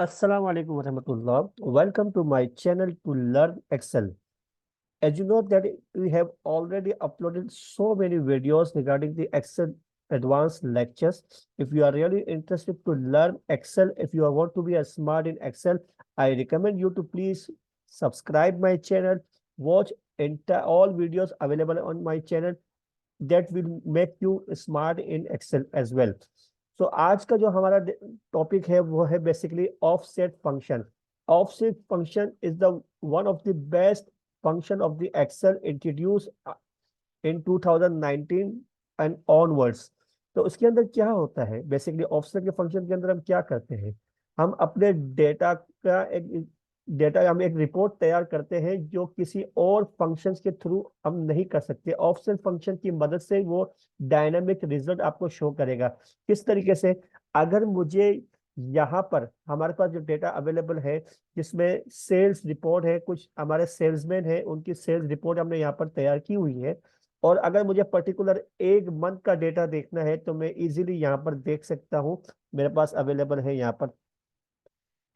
Assalamu alaikum warahmatullah. Welcome to my channel to learn Excel. As you know that we have already uploaded so many videos regarding the Excel advanced lectures. If you are really interested to learn Excel, if you want to be a smart in Excel, I recommend you to please subscribe my channel, watch entire all videos available on my channel that will make you smart in Excel as well. So आज का जो हमारा topic है वो है basically offset function. Offset function is the one of the best function of the Excel introduce in 2019 and onwards. तो उसके अंदर क्या होता है बेसिकली ऑफसेट के फंक्शन के अंदर हम क्या करते हैं, हम अपने डेटा का एक डेटा हम एक रिपोर्ट तैयार करते हैं जो किसी और फंक्शंस के थ्रू हम नहीं कर सकते. ऑफसेट फंक्शन की मदद से वो डायनामिक रिजल्ट आपको शो करेगा. किस तरीके से, अगर मुझे यहाँ पर हमारे पास जो डेटा अवेलेबल है जिसमें सेल्स रिपोर्ट है, कुछ हमारे सेल्समैन है उनकी सेल्स रिपोर्ट हमने यहाँ पर तैयार की हुई है, और अगर मुझे पर्टिकुलर एक मंथ का डेटा देखना है तो मैं इजीली यहाँ पर देख सकता हूँ. मेरे पास अवेलेबल है यहाँ पर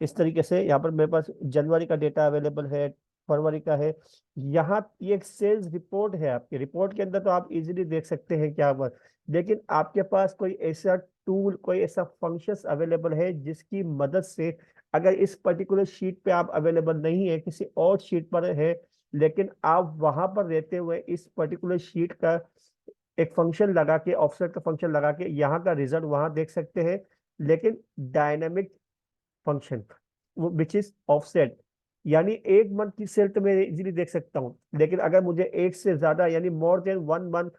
इस तरीके से, यहाँ पर मेरे पास जनवरी का डेटा अवेलेबल है, फरवरी का है. यहाँ ये एक सेल्स रिपोर्ट है, आपकी रिपोर्ट के अंदर तो आप इजीली देख सकते हैं क्या हुआ. लेकिन आपके पास कोई ऐसा टूल, कोई ऐसा फंक्शंस अवेलेबल है जिसकी मदद से अगर इस पर्टिकुलर शीट पे आप अवेलेबल नहीं है, किसी और शीट पर है, लेकिन आप वहां पर रहते हुए इस पर्टिकुलर शीट का एक फंक्शन लगा के, ऑफसेट का फंक्शन लगा के यहाँ का रिजल्ट वहां देख सकते हैं, लेकिन डायनेमिक फंक्शन वो विच इज ऑफसेट. यानी एक मंथ की सेल तो मैं इजीली देख सकता हूँ, लेकिन अगर मुझे एक से ज्यादा यानी मोर देन वन मंथ,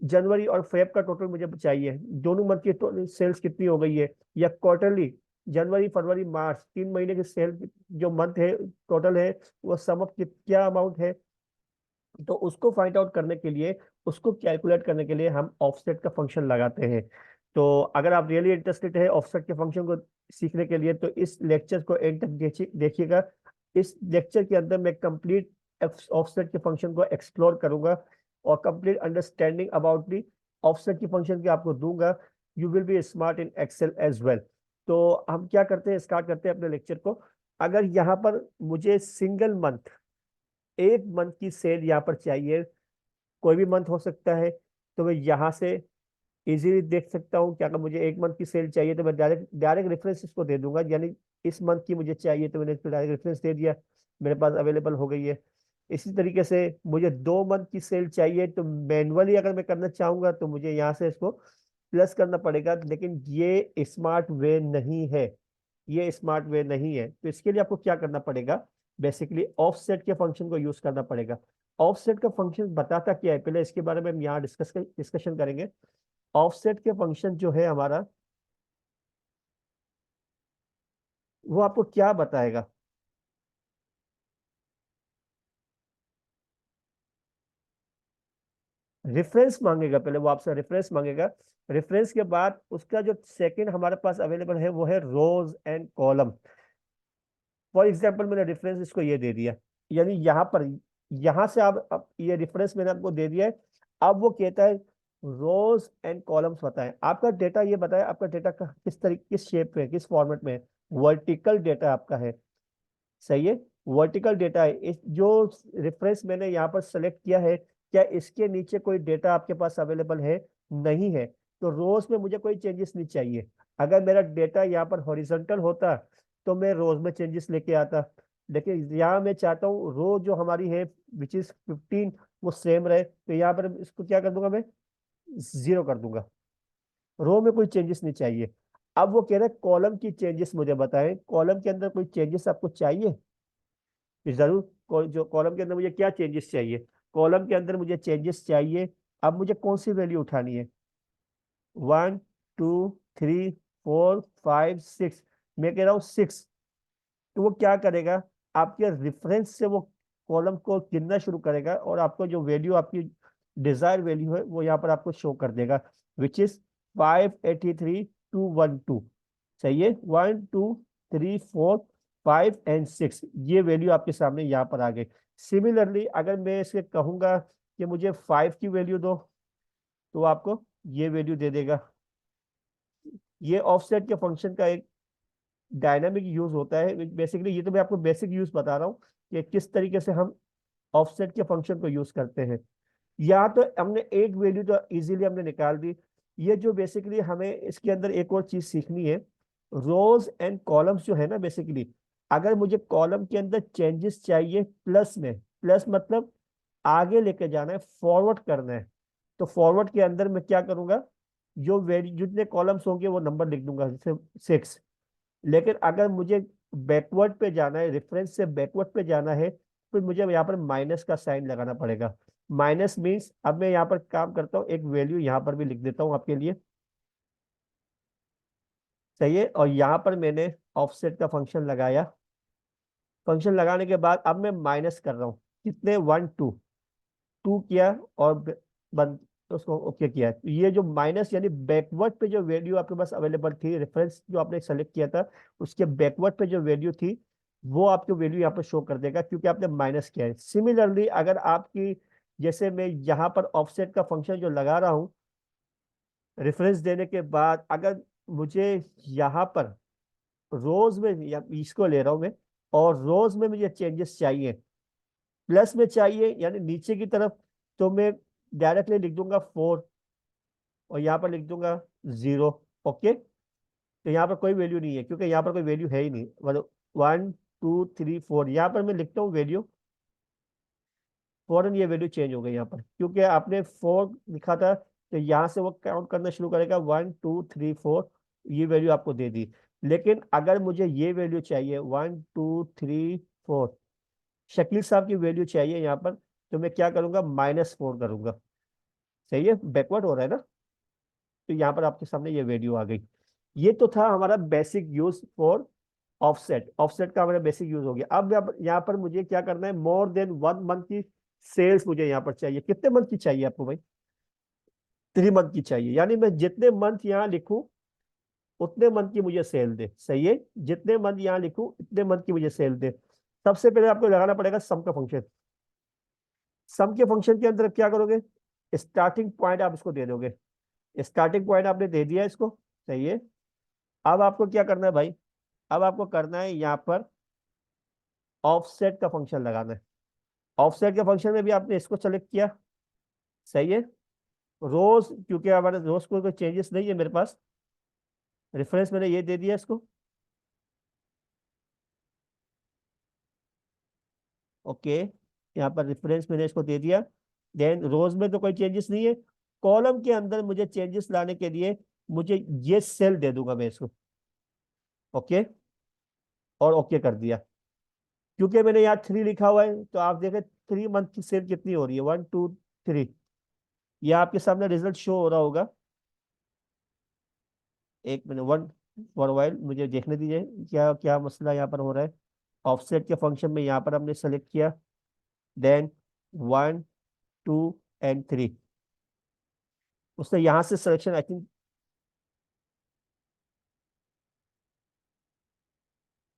जनवरी और फेब का टोटल मुझे चाहिए, दोनों मंथ की सेल्स कितनी हो गई है, या क्वार्टरली जनवरी फरवरी मार्च 3 महीने की सेल जो मंथ है टोटल है वो सम ऑफ क्या अमाउंट है, तो उसको फाइंड आउट करने के लिए, उसको कैलकुलेट करने के लिए हम ऑफसेट का फंक्शन लगाते हैं. तो अगर आप रियली इंटरेस्टेड है ऑफसेट के फंक्शन को सीखने के लिए तो इस लेक्चर को एंड तक देखिएगा. इस लेक्चर के अंदर मैं कंप्लीट ऑफसेट के फंक्शन को एक्सप्लोर करूंगा और complete understanding about the offset की फंक्शन की आपको दूंगा. You will be smart in Excel as well. तो हम क्या करते हैं, स्टार्ट करते हैं अपने लेक्चर को. अगर यहाँ पर मुझे सिंगल मंथ, एक मंथ की सेल यहाँ पर चाहिए, कोई भी मंथ हो सकता है, तो मैं यहाँ से इजीली देख सकता हूँ कि अगर मुझे एक मंथ की सेल चाहिए तो मैं डायरेक्ट डायरेक्ट रेफरेंस इसको दे दूंगा. यानी इस मंथ की मुझे चाहिए तो मैंने इसको डायरेक्ट रेफरेंस दे दिया, मेरे पास अवेलेबल हो गई है. इसी तरीके से मुझे 2 मंथ की सेल चाहिए तो मैनुअली अगर मैं करना चाहूंगा तो मुझे यहाँ से इसको प्लस करना पड़ेगा, लेकिन ये स्मार्ट वे नहीं है. ये स्मार्ट वे नहीं है, तो इसके लिए आपको क्या करना पड़ेगा, बेसिकली ऑफसेट के फंक्शन को यूज करना पड़ेगा. ऑफसेट का फंक्शन बताता क्या है, पहले इसके बारे में हम यहाँ डिस्कशन करेंगे. ऑफसेट के फंक्शन जो है हमारा, वो आपको क्या बताएगा, रेफरेंस मांगेगा. पहले वो आपसे रेफरेंस मांगेगा. रेफरेंस के बाद उसका जो सेकंड हमारे पास अवेलेबल है वो है रोज एंड कॉलम. फॉर एग्जांपल मैंने रेफरेंस इसको ये दे दिया, यानी यहाँ पर, यहाँ से आप अब ये रेफरेंस मैंने आपको दे दिया है. अब वो कहता है रोज एंड कॉलम्स बताएं. आपका डेटा ये बताए आपका डेटा का किस तरीके, किस शेप में, किस फॉर्मेट में है. वर्टिकल डेटा आपका है, सही है, वर्टिकल डेटा है. इस जो रेफरेंस मैंने यहाँ पर सेलेक्ट किया है, क्या इसके नीचे कोई डेटा आपके पास अवेलेबल है, नहीं है, तो रोज में मुझे कोई चेंजेस नहीं चाहिए. अगर मेरा डेटा यहाँ पर हॉरिजॉन्टल होता तो मैं रोज में चेंजेस लेके आता, लेकिन यहाँ मैं चाहता हूँ रो जो हमारी है विच इज 15 वो सेम रहे, तो यहाँ पर इसको क्या कर दूंगा, मैं 0 कर दूंगा. रो में कोई चेंजेस नहीं चाहिए. अब वो कह रहे हैं कॉलम की चेंजेस मुझे बताएं, कॉलम के अंदर कोई चेंजेस आपको चाहिए. जरूर, जो कॉलम के अंदर मुझे क्या चेंजेस चाहिए, कॉलम के अंदर मुझे चेंजेस चाहिए. अब मुझे कौन सी वैल्यू उठानी है, 1 2 3 4 5 6, मैं कह रहा हूँ 6. तो वो क्या करेगा, आपके रेफरेंस से वो कॉलम को गिनना शुरू करेगा और आपको जो वैल्यू, आपकी डिजायर वैल्यू है वो यहाँ पर आपको शो कर देगा, विच इज 583 212. सही है, 1 2 3 4 5 एंड 6, ये वैल्यू आपके सामने यहाँ पर आ गई. सिमिलरली अगर मैं इसे कहूंगा कि मुझे 5 की वैल्यू दो, तो आपको ये वैल्यू दे देगा. ये ऑफसेट के फंक्शन का एक डायनामिक यूज होता है। बेसिकली ये तो मैं आपको बेसिक यूज बता रहा हूँ कि किस तरीके से हम ऑफसेट के फंक्शन को यूज करते हैं। या तो हमने एक वैल्यू तो इजीली हमने निकाल दी। ये जो बेसिकली हमें इसके अंदर एक और चीज सीखनी है, रोज एंड कॉलम्स जो है ना, बेसिकली अगर मुझे कॉलम के अंदर चेंजेस चाहिए प्लस में, प्लस मतलब आगे लेके जाना है, फॉरवर्ड करना है, तो फॉरवर्ड के अंदर मैं क्या करूंगा, जो वैल्यू जितने कॉलम्स होंगे वो नंबर लिख दूंगा, जैसे 6। लेकिन अगर मुझे बैकवर्ड पे जाना है, रेफरेंस से बैकवर्ड पे जाना है, फिर मुझे यहाँ पर माइनस का साइन लगाना पड़ेगा। माइनस मीन्स अब मैं यहाँ पर काम करता हूँ, एक वैल्यू यहाँ पर भी लिख देता हूँ आपके लिए, सही है। और यहाँ पर मैंने ऑफसेट का फंक्शन लगाया। फंक्शन लगाने के बाद अब मैं माइनस कर रहा हूँ, कितने, 1 2, 2 किया और बंद, उसको ओके किया। तो ये जो माइनस यानी बैकवर्ड पे जो वैल्यू आपके पास अवेलेबल थी, रेफरेंस जो आपने सेलेक्ट किया था उसके बैकवर्ड पे जो वैल्यू थी, वो आपको वैल्यू यहाँ पर शो कर देगा क्योंकि आपने माइनस किया है। सिमिलरली अगर आपकी, जैसे मैं यहाँ पर ऑफसेट का फंक्शन जो लगा रहा हूँ रेफरेंस देने के बाद, अगर मुझे यहाँ पर रोज में, या इसको ले रहा हूँ मैं, और रोज में मुझे चेंजेस चाहिए, प्लस में चाहिए यानी नीचे की तरफ, तो मैं डायरेक्टली लिख दूंगा 4 और यहाँ पर लिख दूंगा 0। ओके, तो यहाँ पर कोई वैल्यू नहीं है क्योंकि यहाँ पर कोई वैल्यू है ही नहीं, मतलब 1 2 3 4, यहाँ पर मैं लिखता हूँ वैल्यू, फौरन ये वैल्यू चेंज हो गई यहाँ पर क्योंकि आपने 4 लिखा था, तो यहाँ से वो काउंट करना शुरू करेगा, 1 2 3 4, ये वैल्यू आपको दे दी। लेकिन अगर मुझे ये वैल्यू चाहिए 1 2 3 4, शकील साहब की वैल्यू चाहिए यहाँ पर, तो मैं क्या करूंगा, -4 करूंगा। सही है, बैकवर्ड हो रहा है ना, तो यहाँ पर आपके सामने ये वैल्यू आ गई। ये तो था हमारा basic use for offset. Offset का हमारा बेसिक यूज हो गया। अब यहाँ पर मुझे क्या करना है, मोर देन 1 मंथ की सेल्स मुझे यहाँ पर चाहिए। कितने मंथ की चाहिए आपको भाई, 3 मंथ की चाहिए, यानी मैं जितने मंथ यहाँ लिखूं उतने मंथ की मुझे सेल दे। सही है, जितने मंथ यहाँ लिखूं उतने मंथ की मुझे सेल दे। सबसे पहले आपको लगाना पड़ेगा सम का फंक्शन। सम के फंक्शन के अंदर आप क्या करोगे, स्टार्टिंग पॉइंट आप इसको दे दोगे। स्टार्टिंग पॉइंट आपने दे दिया इसको, सही है। अब आपको क्या करना है भाई, अब आपको करना है यहाँ पर ऑफसेट का फंक्शन लगाना है। ऑफसेट के फंक्शन में भी आपने इसको सेलेक्ट किया, सही है। रोज, क्योंकि हमारे रोज को कोई चेंजेस नहीं है मेरे पास, रेफरेंस मैंने ये दे दिया इसको, ओके। यहाँ पर रेफरेंस मैंने इसको दे दिया। देन रोज में तो कोई चेंजेस नहीं है। कॉलम के अंदर मुझे चेंजेस लाने के लिए मुझे ये सेल दे दूंगा मैं इसको, ओके, और ओके कर दिया। क्योंकि मैंने यहाँ 3 लिखा हुआ है, तो आप देखें 3 मंथ की सेल कितनी हो रही है, 1 2 3। ये आपके सामने रिजल्ट शो हो रहा होगा। एक मिनट, वन फॉर वाइल मुझे देखने दीजिए क्या क्या मसला यहाँ पर हो रहा है। ऑफसेट के फंक्शन में यहाँ पर हमने सेलेक्ट किया, देन 1 2 एंड 3, उसने यहाँ से सिलेक्शन आई थिंक,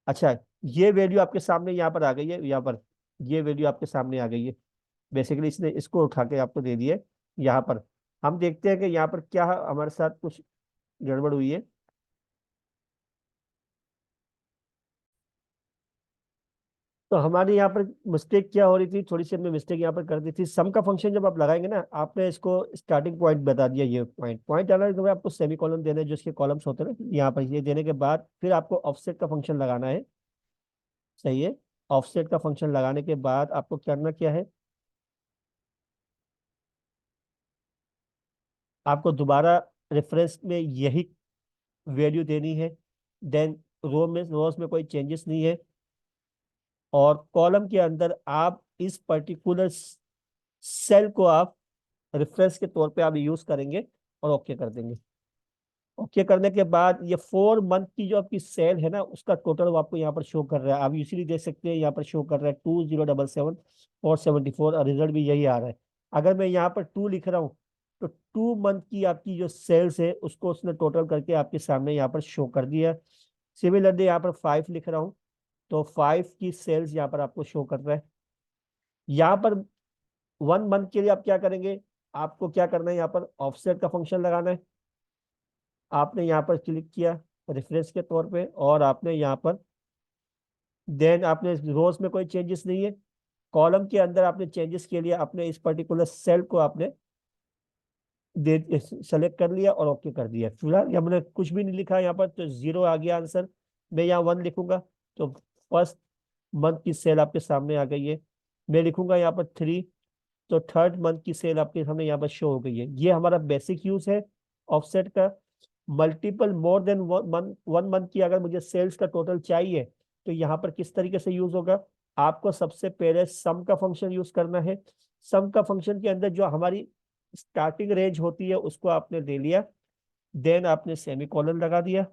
अच्छा, ये वैल्यू आपके सामने यहाँ पर आ गई है, यहाँ पर ये वैल्यू आपके सामने आ गई है। बेसिकली इसने इसको उठा के आपको दे दिया है। यहाँ पर हम देखते हैं कि यहाँ पर क्या हमारे साथ कुछ गड़बड़ हुई है। तो हमारे यहाँ पर मिस्टेक क्या हो रही थी, थोड़ी सी हमने मिस्टेक यहाँ पर कर दी थी। सम का फंक्शन जब आप लगाएंगे ना, आपने इसको स्टार्टिंग पॉइंट बता दिया, ये पॉइंट पॉइंट डालने के बाद आपको सेमी कॉलम देना है, जो इसके कॉलम्स होते हैं ना, यहाँ पर ये देने के बाद फिर आपको ऑफसेट का फंक्शन लगाना है, सही है। ऑफसेट का फंक्शन लगाने के बाद आपको करना क्या है, आपको दोबारा रेफरेंस में यही वैल्यू देनी है। देन रोज में कोई चेंजेस नहीं है, और कॉलम के अंदर आप इस पर्टिकुलर सेल को आप रेफरेंस के तौर पे आप यूज करेंगे और ओके कर देंगे। ओके करने के बाद ये 4 मंथ की जो आपकी सेल है ना, उसका टोटल वो आपको यहाँ पर शो कर रहा है। आप इजीली देख सकते हैं, यहाँ पर शो कर रहा है 2077 और रिजल्ट भी यही आ रहा है। अगर मैं यहाँ पर 2 लिख रहा हूँ, तो 2 मंथ की आपकी जो सेल्स है उसको उसने टोटल करके आपके सामने यहाँ पर शो कर दिया। सिमिलरली यहाँ पर 5 लिख रहा हूँ, तो 5 की सेल्स यहाँ पर आपको शो कर रहा है। यहाँ पर 1 मंथ के लिए आप क्या करेंगे, आपको क्या करना है, यहाँ पर ऑफसेट का फंक्शन लगाना है। आपने यहाँ पर क्लिक किया, रेफरेंस के तौर पे, और आपने यहाँ पर देन आपने रोज में कोई चेंजेस नहीं है, कॉलम के अंदर आपने चेंजेस के लिए अपने इस पर्टिकुलर सेल को आपने दे सेलेक्ट कर लिया और ओके कर दिया। फिलहाल हमने कुछ भी नहीं लिखा यहाँ पर, तो जीरो आ गया आंसर। मैं यहाँ वन लिखूंगा तो फर्स्ट मंथ की सेल आपके सामने आ गई है। मैं लिखूंगा यहाँ पर थ्री, तो थर्ड मंथ की सेल आपके सामने यहाँ पर शो हो गई है। ये हमारा बेसिक यूज है ऑफसेट का। Multiple more than one month की अगर मुझे सेल्स का टोटल चाहिए, तो यहाँ पर किस तरीके से यूज होगा, आपको सबसे पहले सम का फंक्शन यूज करना है। सम का फंक्शन के अंदर जो हमारी स्टार्टिंग रेंज होती है उसको आपने ले लिया, देन आपने सेमी कॉलन लगा दिया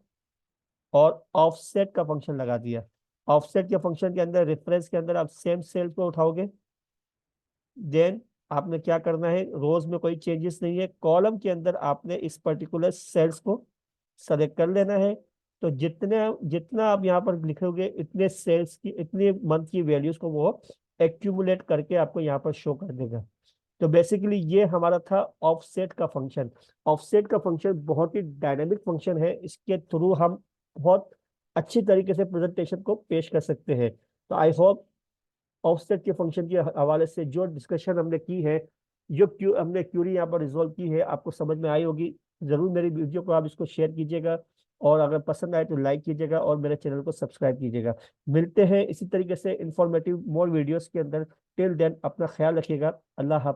और ऑफसेट का फंक्शन लगा दिया। ऑफसेट के फंक्शन के अंदर रेफरेंस के अंदर आप सेम सेल को उठाओगे, देन आपने क्या करना है, रोज में कोई चेंजेस नहीं है, कॉलम के अंदर आपने इस पर्टिकुलर सेल्स को सेलेक्ट कर लेना है। तो जितने जितना आप यहाँ पर लिखोगे इतने सेल्स की, इतने मंथ की वैल्यूज को वो एक्यूमुलेट करके आपको यहाँ पर शो कर देगा। तो बेसिकली ये हमारा था ऑफसेट का फंक्शन। ऑफसेट का फंक्शन बहुत ही डायनामिक फंक्शन है, इसके थ्रू हम बहुत अच्छी तरीके से प्रेजेंटेशन को पेश कर सकते हैं। तो आई होप ऑफसेट के फंक्शन के हवाले से जो डिस्कशन हमने की है, जो हमने क्यूरी यहाँ पर रिजोल्व की है, आपको समझ में आई होगी। जरूर मेरी वीडियो को आप इसको शेयर कीजिएगा, और अगर पसंद आए तो लाइक कीजिएगा और मेरे चैनल को सब्सक्राइब कीजिएगा। मिलते हैं इसी तरीके से इंफॉर्मेटिव मोर वीडियोस के अंदर। टिल देन अपना ख्याल रखिएगा। अल्लाह हाफ़िज़।